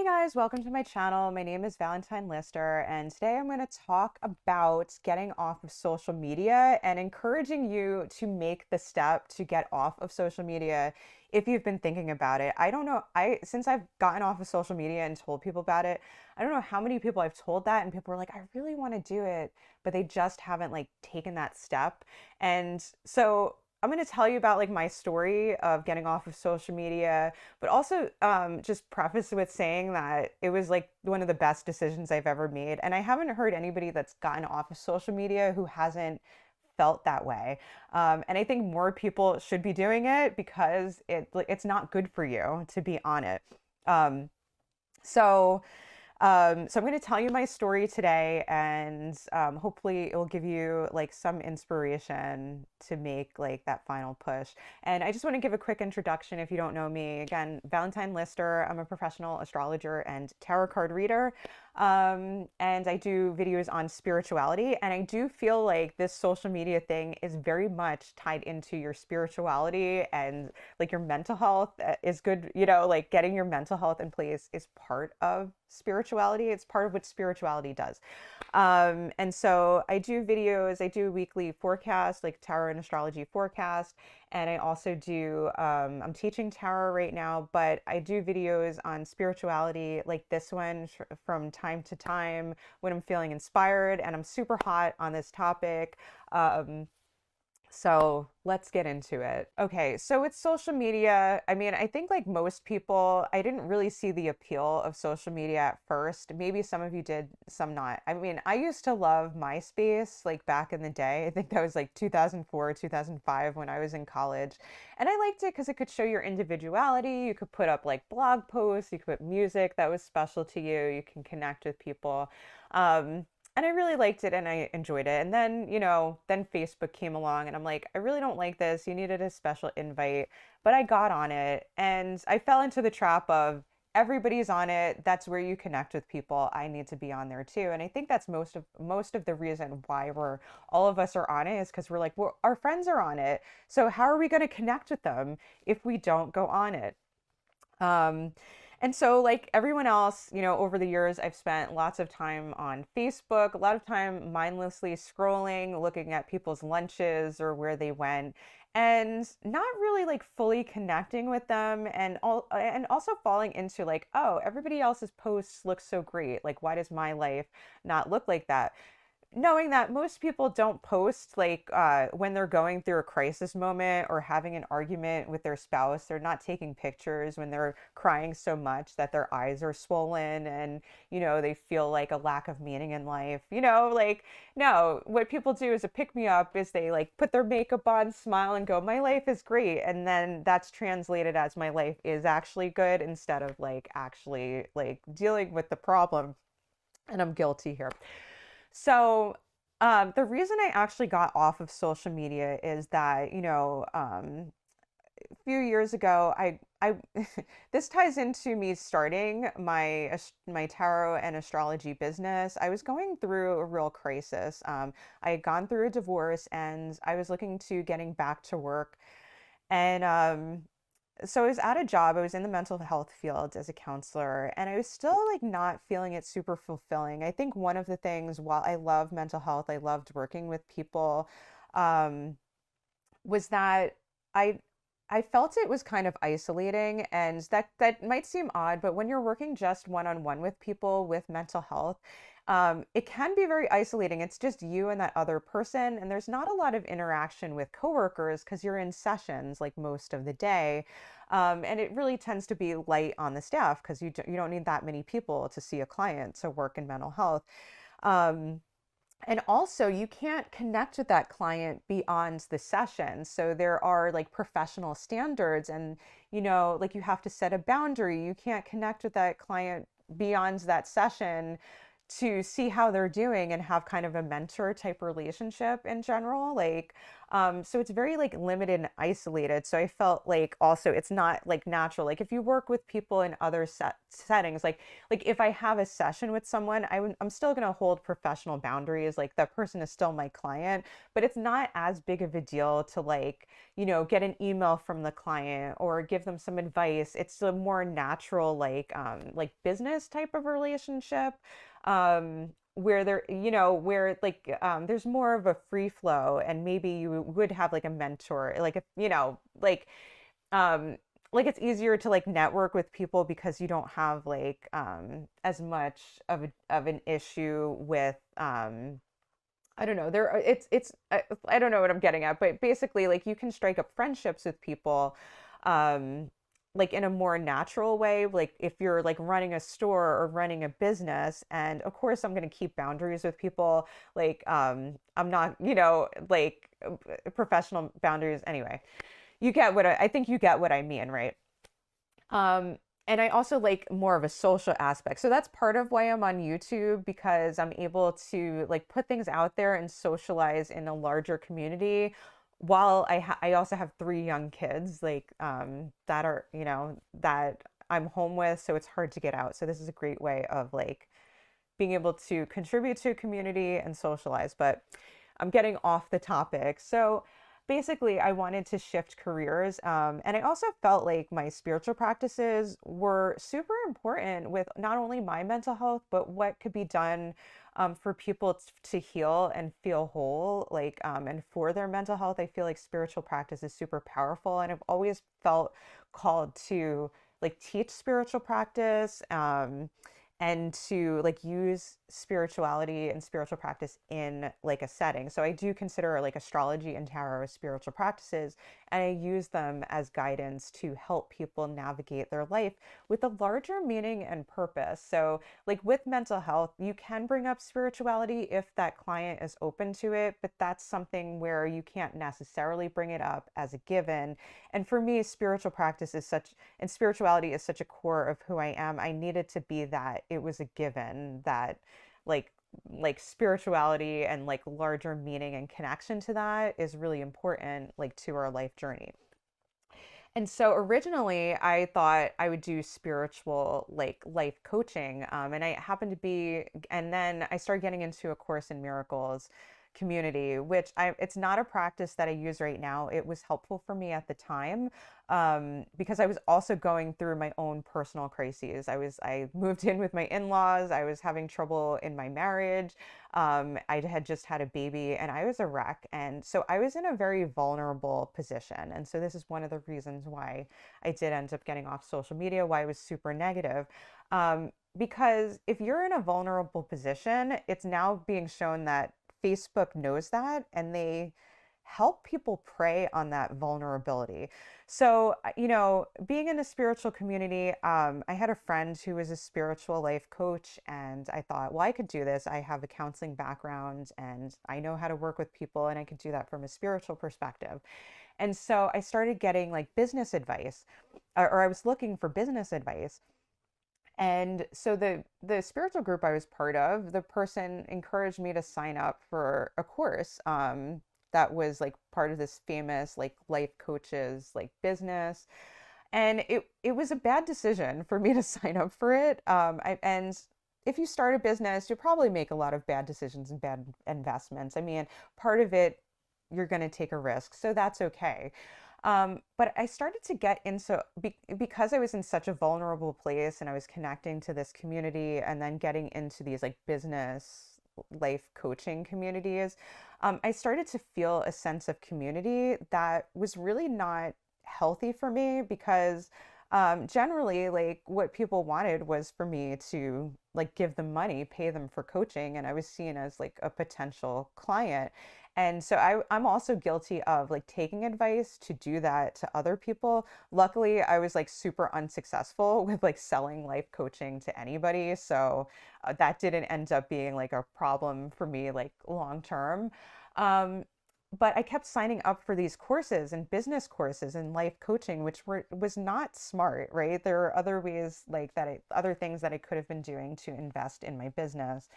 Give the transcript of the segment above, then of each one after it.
Hey guys, welcome to my channel. My name is Valentine Lister, and today I'm going to talk about getting off of social media and encouraging you to make the step to get off of social media if you've been thinking about it. I don't know, since I've gotten off of social media and told people about it, I don't know how many people I've told that and people are like, I really want to do it, but they just haven't like taken that step. And so I'm going to tell you about like my story of getting off of social media, but also just preface with saying that it was like one of the best decisions I've ever made. And I haven't heard anybody that's gotten off of social media who hasn't felt that way. And I think more people should be doing it because it's not good for you to be on it. Um, so so I'm going to tell you my story today, and hopefully it will give you like some inspiration to make like that final push. And I just want to give a quick introduction if you don't know me. Again, Valentine Lister. I'm a professional astrologer and tarot card reader. And I do videos on spirituality. And I do feel like this social media thing is very much tied into your spirituality and like your mental health is good. Like getting your mental health in place is part of spirituality. It's part of what spirituality does. And so I do videos, I do weekly forecast, like tarot and astrology forecast. And I also do, I'm teaching tarot right now, but I do videos on spirituality like this one from time to time when I'm feeling inspired and I'm super hot on this topic. So let's get into it. Okay, so with social media, I mean, I think like most people, I didn't really see the appeal of social media at first. Maybe some of you did, some not. I mean, I used to love MySpace like back in the day. I think that was like 2004, 2005 when I was in college. And I liked it because it could show your individuality. You could put up like blog posts, you could put music that was special to you, you can connect with people. And I really liked it and I enjoyed it. And then, then Facebook came along and I'm like, I really don't like this. You needed a special invite. But I got on it and I fell into the trap of everybody's on it. That's where you connect with people. I need to be on there too. And I think that's most of the reason why all of us are on it is because we're like, well, our friends are on it. So how are we going to connect with them if we don't go on it? Um, and so, like everyone else, over the years, I've spent lots of time on Facebook, a lot of time mindlessly scrolling, looking at people's lunches or where they went, and not really like fully connecting with them, and also falling into like, oh, everybody else's posts look so great. Like, why does my life not look like that? Knowing that most people don't post like when they're going through a crisis moment or having an argument with their spouse. They're not taking pictures when they're crying so much that their eyes are swollen and they feel like a lack of meaning in life. Like, no, what people do is a pick me up is they like put their makeup on, smile, and go, my life is great. And then that's translated as my life is actually good instead of like actually like dealing with the problem. And I'm guilty here. So, the reason I actually got off of social media is that, a few years ago, this ties into me starting my tarot and astrology business. I was going through a real crisis. I had gone through a divorce and I was looking to getting back to work. And so I was at a job, I was in the mental health field as a counselor, and I was still like not feeling it super fulfilling. I think one of the things, while I love mental health, I loved working with people, um, was that I I felt it was kind of isolating, and that might seem odd, but when you're working just one-on-one with people with mental health, it can be very isolating. It's just you and that other person, and there's not a lot of interaction with coworkers because you're in sessions like most of the day. And it really tends to be light on the staff because you don't need that many people to see a client to work in mental health. Um, and also, you can't connect with that client beyond the session. So there are like professional standards, and like you have to set a boundary. You can't connect with that client beyond that session to see how they're doing and have kind of a mentor type relationship in general. Like, So it's very like limited and isolated. So I felt like also it's not like natural. Like if you work with people in other settings, like if I have a session with someone, I'm still going to hold professional boundaries. Like that person is still my client, but it's not as big of a deal to like, get an email from the client or give them some advice. It's a more natural, like business type of relationship. Where there, where like there's more of a free flow, and maybe you would have like a mentor, like if um like it's easier to like network with people because you don't have like as much of an issue with I don't know. I don't know what I'm getting at, but basically, like you can strike up friendships with people, um, like in a more natural way. Like if you're like running a store or running a business, and of course, I'm going to keep boundaries with people. Like, I'm not, like professional boundaries. Anyway, you get what I think you get what I mean, right? Um, and I also like more of a social aspect. So that's part of why I'm on YouTube, because I'm able to like put things out there and socialize in a larger community. While I also have three young kids like that are, that I'm home with, so it's hard to get out. So this is a great way of like being able to contribute to a community and socialize. But I'm getting off the topic. So basically, I wanted to shift careers. And I also felt like my spiritual practices were super important with not only my mental health, but what could be done for people to heal and feel whole, like, and for their mental health. I feel like spiritual practice is super powerful. And I've always felt called to like teach spiritual practice. And to like use spirituality and spiritual practice in like a setting. So I do consider like astrology and tarot as spiritual practices, and I use them as guidance to help people navigate their life with a larger meaning and purpose. So like with mental health, you can bring up spirituality if that client is open to it, but that's something where you can't necessarily bring it up as a given. And for me, spiritual practice is such, and spirituality is such a core of who I am. I needed to be that. It was a given that like spirituality and like larger meaning and connection to that is really important like to our life journey. And so originally I thought I would do spiritual like life coaching. And I happened to be, and then I started getting into A Course in Miracles community, which it's not a practice that I use right now. It was helpful for me at the time, because I was also going through my own personal crises. I moved in with my in-laws. I was having trouble in my marriage. I had just had a baby and I was a wreck. And so I was in a very vulnerable position. And so this is one of the reasons why I did end up getting off social media, why I was super negative. Because if you're in a vulnerable position, it's now being shown that Facebook knows that, and they help people prey on that vulnerability. So, being in a spiritual community, I had a friend who was a spiritual life coach, and I thought, well, I could do this. I have a counseling background and I know how to work with people, and I could do that from a spiritual perspective. And so I started getting like business advice, or I was looking for business advice. And so the spiritual group I was part of, the person encouraged me to sign up for a course that was like part of this famous like life coaches like business. And it was a bad decision for me to sign up for it. And if you start a business, you'll probably make a lot of bad decisions and bad investments. I mean, part of it, you're going to take a risk, so that's okay. But I started to get into, because I was in such a vulnerable place and I was connecting to this community and then getting into these like business life coaching communities. I started to feel a sense of community that was really not healthy for me, because generally like what people wanted was for me to like give them money, pay them for coaching, and I was seen as like a potential client. And so I'm also guilty of like taking advice to do that to other people. Luckily, I was like super unsuccessful with like selling life coaching to anybody. So that didn't end up being like a problem for me like long term. Um, but I kept signing up for these courses and business courses and life coaching, which was not smart, right? There are other ways like that, other things that I could have been doing to invest in my business.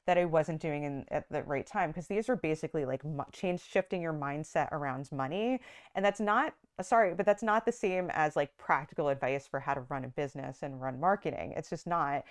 that I wasn't doing at the right time, because these are basically like change shifting your mindset around money. And that's not, sorry, but that's not the same as like practical advice for how to run a business and run marketing. It's just not.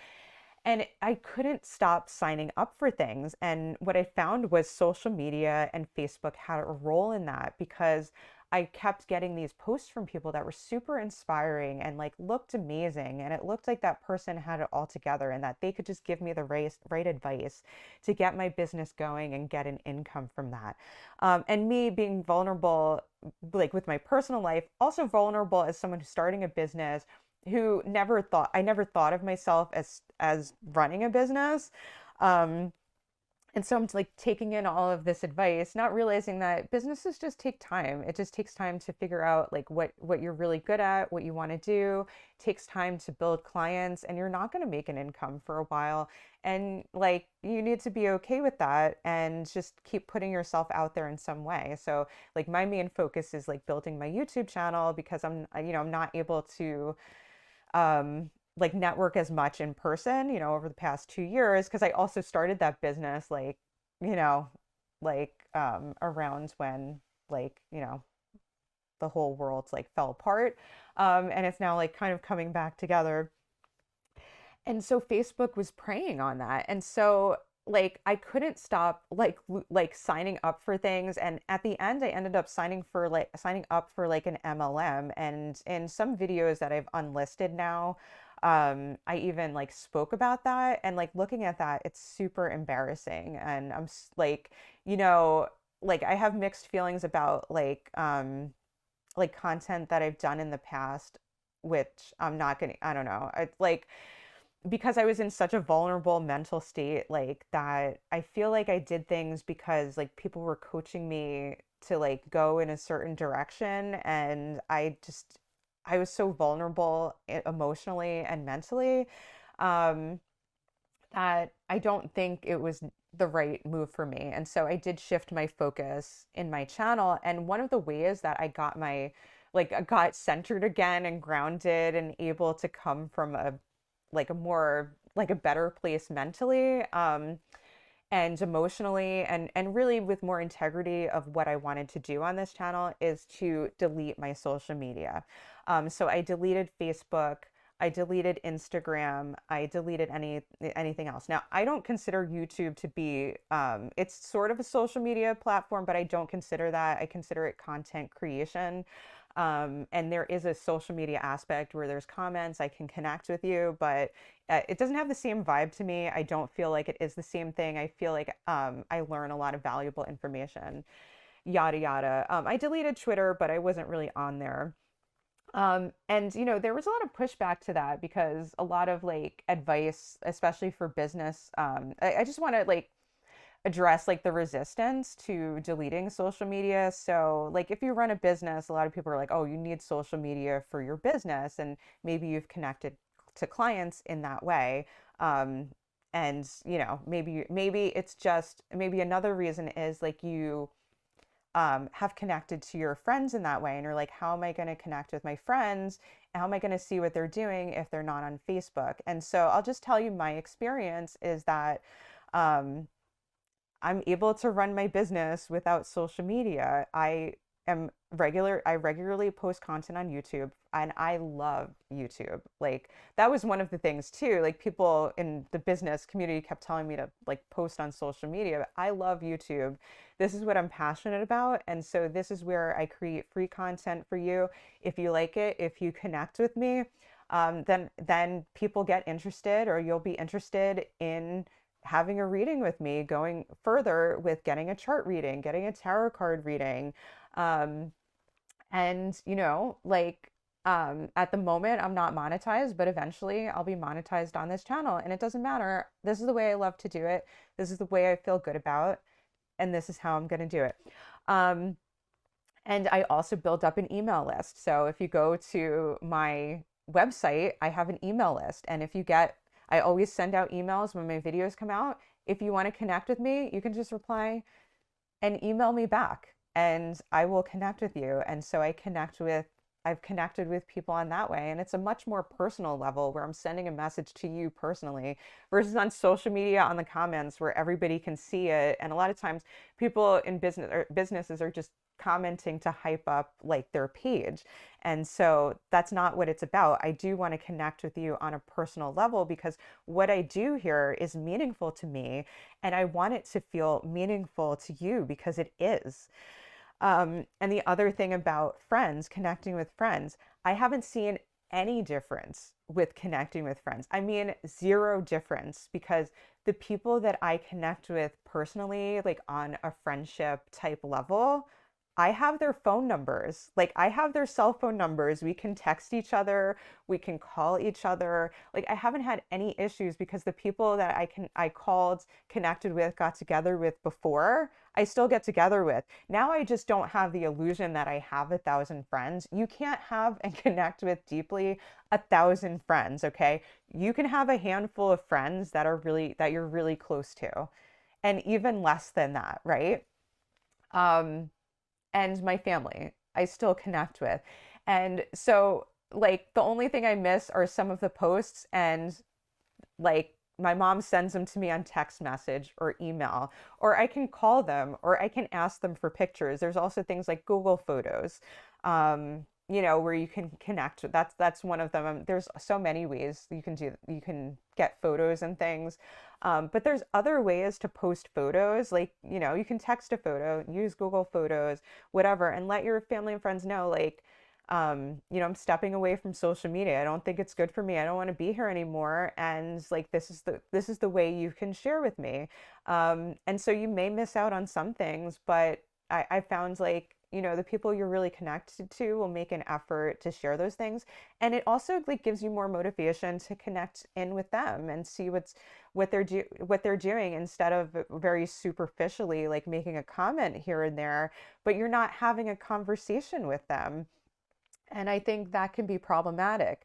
And I couldn't stop signing up for things. And what I found was social media and Facebook had a role in that, because I kept getting these posts from people that were super inspiring and like looked amazing. And it looked like that person had it all together and that they could just give me the right advice to get my business going and get an income from that. And me being vulnerable, like with my personal life, also vulnerable as someone who's starting a business, who never thought, I never thought of myself as running a business. Um, and so I'm like taking in all of this advice, not realizing that businesses just take time. It just takes time to figure out like what you're really good at, what you want to do. It takes time to build clients, and you're not going to make an income for a while. And like you need to be okay with that and just keep putting yourself out there in some way. So like my main focus is like building my YouTube channel, because I'm not able to like network as much in person, over the past 2 years, because I also started that business like, you know, around when like, the whole world like fell apart. And it's now like kind of coming back together. And so Facebook was preying on that. And so like I couldn't stop like signing up for things, and at the end I ended up signing up for like an MLM. And in some videos that I've unlisted now, I even like spoke about that, and like looking at that, it's super embarrassing. And like, like I have mixed feelings about like content that I've done in the past, which I'm not gonna, I don't know. I like, because I was in such a vulnerable mental state, like that I feel like I did things because like people were coaching me to like go in a certain direction. And I was so vulnerable emotionally and mentally, um, that I don't think it was the right move for me. And so I did shift my focus in my channel. And one of the ways that I got centered again and grounded and able to come from a more like a better place mentally, and emotionally, and really with more integrity of what I wanted to do on this channel, is to delete my social media. So I deleted Facebook, I deleted Instagram, I deleted anything else. Now, I don't consider YouTube to be, it's sort of a social media platform, but I don't consider that. I consider it content creation. And there is a social media aspect where there's comments, I can connect with you, but it doesn't have the same vibe to me. I don't feel like it is the same thing. I feel like I learn a lot of valuable information, yada yada. I deleted Twitter, but I wasn't really on there. And there was a lot of pushback to that, because a lot of like advice, especially for business, I just want to like address like the resistance to deleting social media. So like if you run a business, a lot of people are like, oh, you need social media for your business, and maybe you've connected to clients in that way. And maybe it's just, maybe another reason is like you have connected to your friends in that way, and you're like, how am I going to connect with my friends? How am I going to see what they're doing if they're not on Facebook? And so I'll just tell you, my experience is that um, I'm able to run my business without social media. I regularly post content on YouTube, and I love YouTube. Like that was one of the things too. Like people in the business community kept telling me to like post on social media, but I love YouTube. This is what I'm passionate about. And so this is where I create free content for you. If you like it, if you connect with me, then people get interested, or you'll be interested in having a reading with me, going further with getting a chart reading, getting a tarot card reading. Um, and at the moment I'm not monetized, but eventually I'll be monetized on this channel, and it doesn't matter. This is the way I love to do it. This is the way I feel good about, and this is how I'm going to do it. Um, and I also built up an email list. So if you go to my website, I have an email list. And I always send out emails when my videos come out. If you want to connect with me, you can just reply and email me back, and I will connect with you. And so I connect with I've connected with people on that way. And it's a much more personal level where I'm sending a message to you personally versus on social media on the comments where everybody can see it. And a lot of times people in businesses are just commenting to hype up like their page. And so that's not what it's about. I do want to connect with you on a personal level because what I do here is meaningful to me and I want it to feel meaningful to you because it is. And the other thing about friends, connecting with friends, I haven't seen any difference with connecting with friends. I mean, zero difference because the people that I connect with personally, like on a friendship type level, I have their phone numbers. Like I have their cell phone numbers. We can text each other, we can call each other. Like I haven't had any issues because the people that I called, connected with, got together with before, I still get together with. Now I just don't have the illusion that I have 1,000 friends. You can't have and connect with deeply 1,000 friends, okay? You can have a handful of friends that you're really close to, and even less than that, right? Um, and my family I still connect with. And so, like, the only thing I miss are some of the posts, and like, my mom sends them to me on text message or email, or I can call them, or I can ask them for pictures. There's also things like Google Photos, where you can connect. That's one of them. There's so many ways you can do. You can get photos and things, but there's other ways to post photos. Like, you can text a photo, use Google Photos, whatever, and let your family and friends know, like, I'm stepping away from social media. I don't think it's good for me. I don't want to be here anymore. And like, this is the way you can share with me. And so you may miss out on some things, but I found, like, the people you're really connected to will make an effort to share those things. And it also, like, gives you more motivation to connect in with them and see what they're doing, instead of very superficially, like, making a comment here and there, but you're not having a conversation with them. And I think that can be problematic.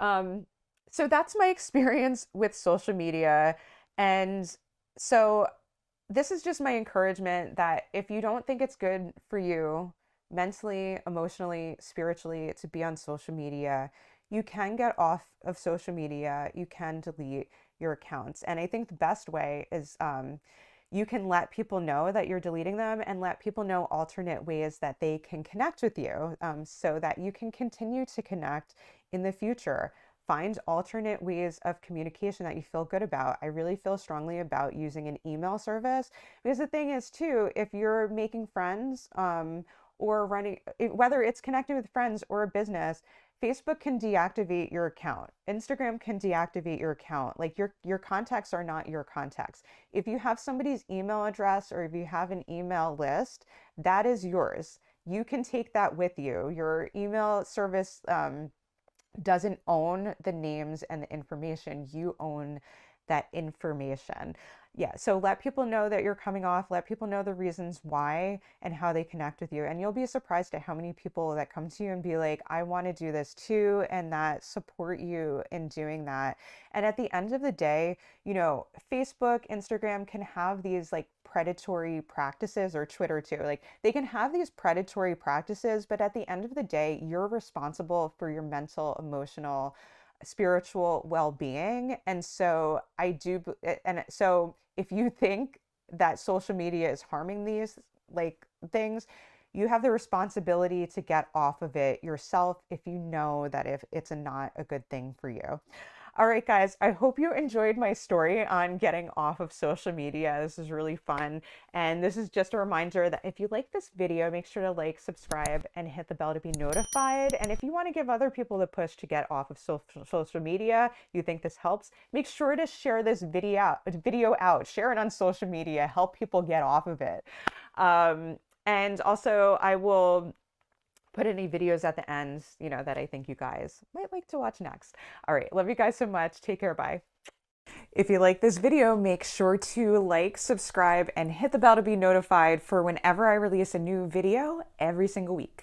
Um, so that's my experience with social media. And so this is just my encouragement that if you don't think it's good for you mentally, emotionally, spiritually to be on social media, you can get off of social media. You can delete your accounts. And I think the best way is you can let people know that you're deleting them and let people know alternate ways that they can connect with you, so that you can continue to connect in the future. Find alternate ways of communication that you feel good about. I really feel strongly about using an email service because the thing is, too, if you're making friends, or running, whether it's connecting with friends or a business, Facebook can deactivate your account. Instagram can deactivate your account. Like, your contacts are not your contacts. If you have somebody's email address or if you have an email list, that is yours. You can take that with you. Your email service doesn't own the names and the information. You own that information. Yeah, so let people know that you're coming off, let people know the reasons why and how they connect with you. And you'll be surprised at how many people that come to you and be like, I want to do this too, and that support you in doing that. And at the end of the day, Facebook, Instagram can have these, like, predatory practices, or Twitter too. Like, they can have these predatory practices, but at the end of the day, you're responsible for your mental, emotional, spiritual well-being. And so if you think that social media is harming these, like, things, you have the responsibility to get off of it yourself if you know that if it's not a good thing for you. All right, guys, I hope you enjoyed my story on getting off of social media. This is really fun. And this is just a reminder that if you like this video, make sure to like, subscribe, and hit the bell to be notified. And if you want to give other people the push to get off of social media, you think this helps, make sure to share this video out, share it on social media, help people get off of it. And also, I will put any videos at the end, that I think you guys might like to watch next. All right, love you guys so much. Take care, bye. If you like this video, make sure to like, subscribe, and hit the bell to be notified for whenever I release a new video every single week.